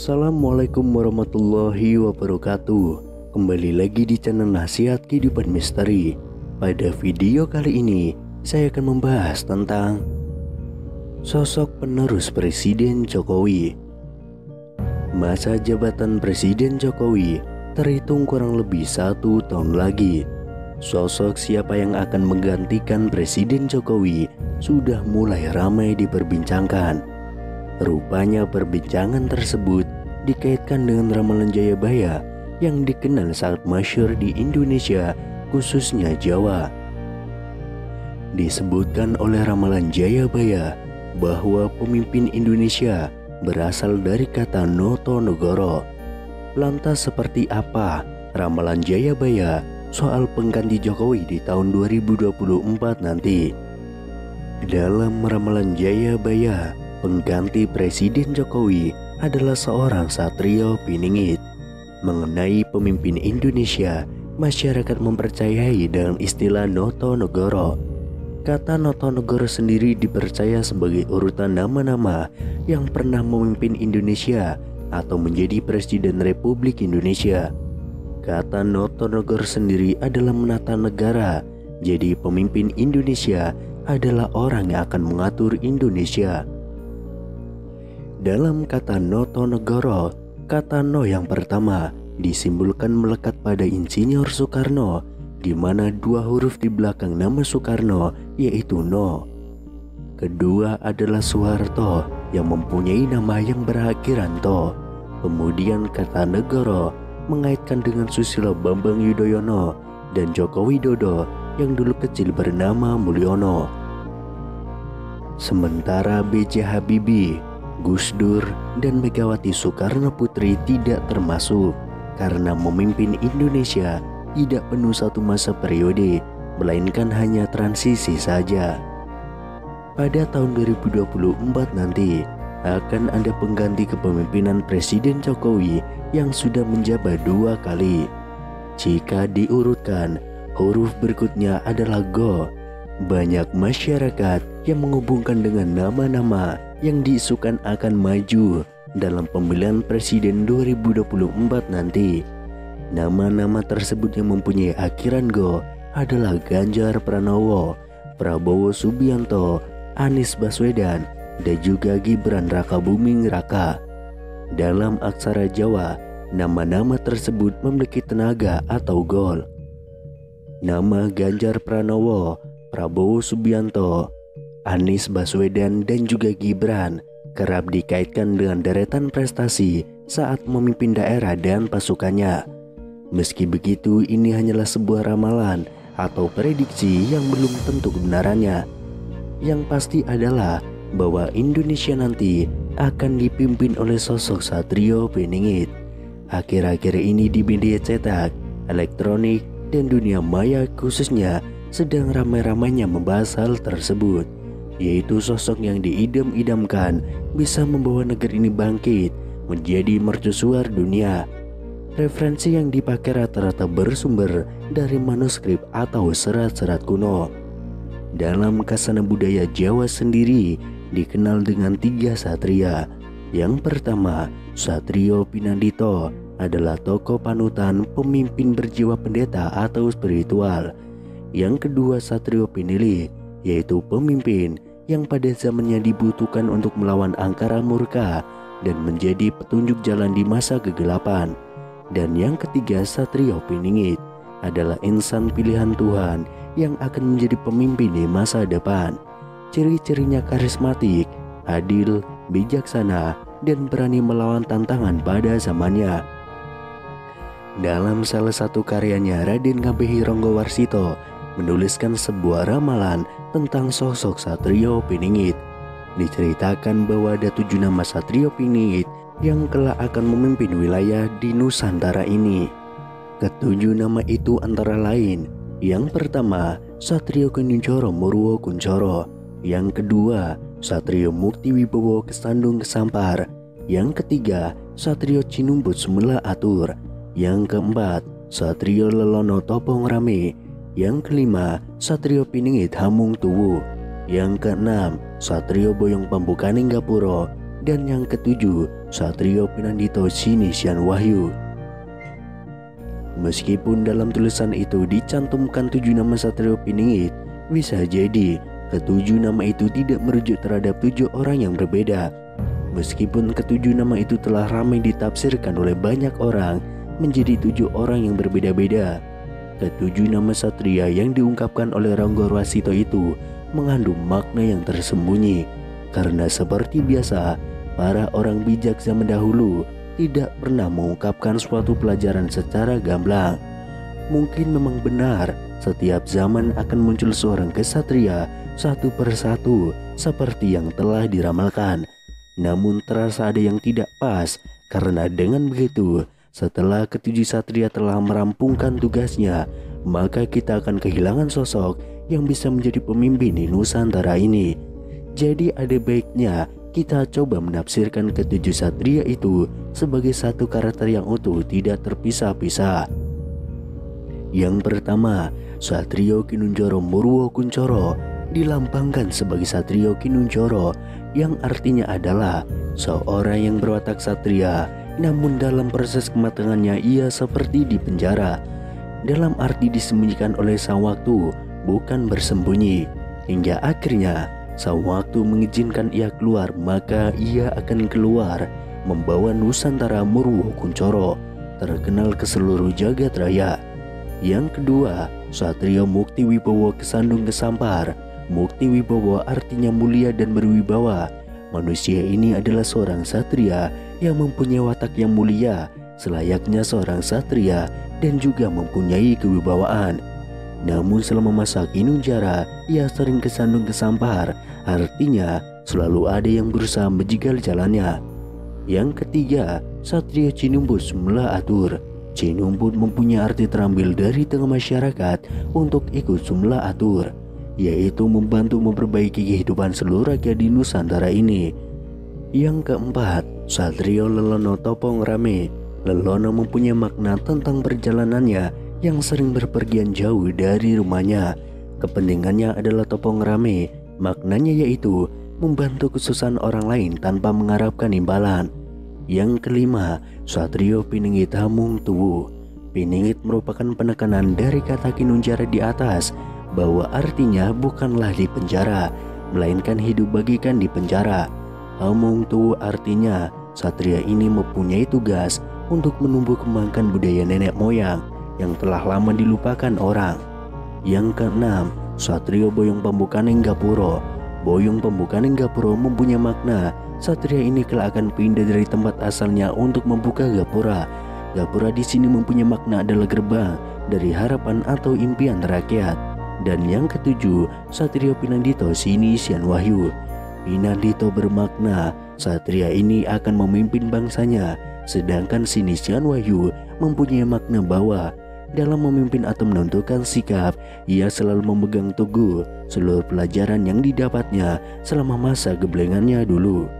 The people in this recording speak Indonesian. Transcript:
Assalamualaikum warahmatullahi wabarakatuh. Kembali lagi di channel Nasihat Kehidupan Misteri. Pada video kali ini saya akan membahas tentang sosok penerus Presiden Jokowi. Masa jabatan Presiden Jokowi terhitung kurang lebih 1 tahun lagi. Sosok siapa yang akan menggantikan Presiden Jokowi sudah mulai ramai diperbincangkan. Rupanya perbincangan tersebut dikaitkan dengan ramalan Jayabaya yang dikenal sangat masyhur di Indonesia, khususnya Jawa. Disebutkan oleh ramalan Jayabaya bahwa pemimpin Indonesia berasal dari kata Noto Negoro. Lantas seperti apa ramalan Jayabaya soal pengganti Jokowi di tahun 2024 nanti? Dalam ramalan Jayabaya, pengganti Presiden Jokowi adalah seorang Satrio Piningit. Mengenai pemimpin Indonesia, masyarakat mempercayai dengan istilah Noto Negoro. Kata Noto Negoro sendiri dipercaya sebagai urutan nama-nama yang pernah memimpin Indonesia atau menjadi Presiden Republik Indonesia. Kata Noto Negoro sendiri adalah menata negara, jadi pemimpin Indonesia adalah orang yang akan mengatur Indonesia. Dalam kata Noto Negoro, kata No yang pertama disimbolkan melekat pada Insinyur Soekarno, di mana 2 huruf di belakang nama Soekarno yaitu No. Kedua adalah Soeharto yang mempunyai nama yang berakhiran To. Kemudian kata Negoro mengaitkan dengan Susilo Bambang Yudhoyono dan Joko Widodo yang dulu kecil bernama Mulyono. Sementara B.J. Habibie, Gus Dur, dan Megawati Soekarno Putri tidak termasuk karena memimpin Indonesia tidak penuh 1 masa periode, melainkan hanya transisi saja. Pada tahun 2024 nanti akan ada pengganti kepemimpinan Presiden Jokowi yang sudah menjabat 2 kali. Jika diurutkan, huruf berikutnya adalah Go. Banyak masyarakat yang menghubungkan dengan nama-nama yang diisukan akan maju dalam pemilihan presiden 2024 nanti. Nama-nama tersebut yang mempunyai akhiran Go adalah Ganjar Pranowo, Prabowo Subianto, Anies Baswedan, dan juga Gibran Rakabuming Raka. Dalam aksara Jawa, nama-nama tersebut memiliki tenaga atau gol. Nama Ganjar Pranowo, Prabowo Subianto, Anies Baswedan, dan juga Gibran kerap dikaitkan dengan deretan prestasi saat memimpin daerah dan pasukannya. Meski begitu, ini hanyalah sebuah ramalan atau prediksi yang belum tentu kebenarannya. Yang pasti adalah bahwa Indonesia nanti akan dipimpin oleh sosok Satrio Piningit. Akhir-akhir ini di media cetak, elektronik, dan dunia maya khususnya sedang ramai-ramainya membahas hal tersebut, yaitu sosok yang diidam-idamkan bisa membawa negeri ini bangkit menjadi mercusuar dunia. Referensi yang dipakai rata-rata bersumber dari manuskrip atau serat-serat kuno. Dalam kasana budaya Jawa sendiri dikenal dengan 3 satria. Yang pertama, Satrio Pinandito adalah tokoh panutan pemimpin berjiwa pendeta atau spiritual. Yang kedua, Satrio Pinili, yaitu pemimpin yang pada zamannya dibutuhkan untuk melawan angkara murka dan menjadi petunjuk jalan di masa kegelapan. Dan yang ketiga, Satrio Piningit adalah insan pilihan Tuhan yang akan menjadi pemimpin di masa depan. Ciri-cirinya karismatik, adil, bijaksana, dan berani melawan tantangan pada zamannya. Dalam salah satu karyanya, Raden Ngabei Ronggowarsito menuliskan sebuah ramalan tentang sosok Satrio Piningit. Diceritakan bahwa ada 7 nama Satrio Piningit yang kelak akan memimpin wilayah di Nusantara ini. Ketujuh nama itu antara lain: yang pertama, Satrio Kunchoro Murwo Kunchoro; yang kedua, Satrio Mukti Wibowo Kesandung Kesampar; yang ketiga, Satrio Cinumbut Sumela Atur; yang keempat, Satrio Lelono Topong Rame; yang kelima, Satrio Piningit Hamung Tuwu; yang keenam, Satrio Boyong Pambukaning Gapuro; dan yang ketujuh, Satrio Pinandito Sinisian Wahyu. Meskipun dalam tulisan itu dicantumkan 7 nama Satrio Piningit, bisa jadi ketujuh nama itu tidak merujuk terhadap 7 orang yang berbeda. Meskipun ketujuh nama itu telah ramai ditafsirkan oleh banyak orang menjadi 7 orang yang berbeda-beda, ketujuh nama satria yang diungkapkan oleh Ronggor Wasito itu mengandung makna yang tersembunyi. Karena seperti biasa, para orang bijak zaman dahulu tidak pernah mengungkapkan suatu pelajaran secara gamblang. Mungkin memang benar setiap zaman akan muncul seorang kesatria satu persatu seperti yang telah diramalkan. Namun terasa ada yang tidak pas, karena dengan begitu setelah ketujuh satria telah merampungkan tugasnya, maka kita akan kehilangan sosok yang bisa menjadi pemimpin di Nusantara ini. Jadi ada baiknya kita coba menafsirkan ketujuh satria itu sebagai satu karakter yang utuh, tidak terpisah-pisah. Yang pertama, Satrio Kinunjoro Murwo Kuncoro dilambangkan sebagai Satrio Kinunjoro, yang artinya adalah seorang yang berwatak satria, namun dalam proses kematangannya ia seperti di penjara. Dalam arti disembunyikan oleh sang waktu, bukan bersembunyi. Hingga akhirnya sang waktu mengizinkan ia keluar, maka ia akan keluar membawa Nusantara Murwo Kuncoro terkenal ke seluruh jagat raya. Yang kedua, Satrio Mukti Wibowo Kesandung Kesampar. Mukti Wibowo artinya mulia dan berwibawa. Manusia ini adalah seorang satria yang mempunyai watak yang mulia, selayaknya seorang satria, dan juga mempunyai kewibawaan. Namun selama masa Kinunjara, ia sering kesandung kesampar, artinya selalu ada yang berusaha menjegal jalannya. Yang ketiga, Satrio Cinumbut Sumla Atur. Cinumbut mempunyai arti terambil dari tengah masyarakat untuk ikut Sumla Atur, yaitu membantu memperbaiki kehidupan seluruh rakyat di Nusantara ini. Yang keempat, Satrio Lelono Topong Rame. Lelono mempunyai makna tentang perjalanannya yang sering berpergian jauh dari rumahnya. Kepentingannya adalah topong rame, maknanya yaitu membantu kesusahan orang lain tanpa mengharapkan imbalan. Yang kelima, Satrio Piningit Hamung Tuwu. Piningit merupakan penekanan dari kata Kinunjara di atas, bahwa artinya bukanlah di penjara, melainkan hidup bagikan di penjara. Hamung Tuwu artinya satria ini mempunyai tugas untuk menumbuh kembangkan budaya nenek moyang yang telah lama dilupakan orang. Yang keenam, Satrio Boyong Pambukaneng Gapuro. Boyong Pambukaneng Gapuro mempunyai makna satria ini kelak akan pindah dari tempat asalnya untuk membuka gapura. Gapura di sini mempunyai makna adalah gerbang dari harapan atau impian rakyat. Dan yang ketujuh, Satrio Pinandito Sinisian Wahyu. Pinandito bermakna satria ini akan memimpin bangsanya, sedangkan Sinisian Wahyu mempunyai makna bahwa dalam memimpin atau menentukan sikap, ia selalu memegang teguh seluruh pelajaran yang didapatnya selama masa geblengannya dulu.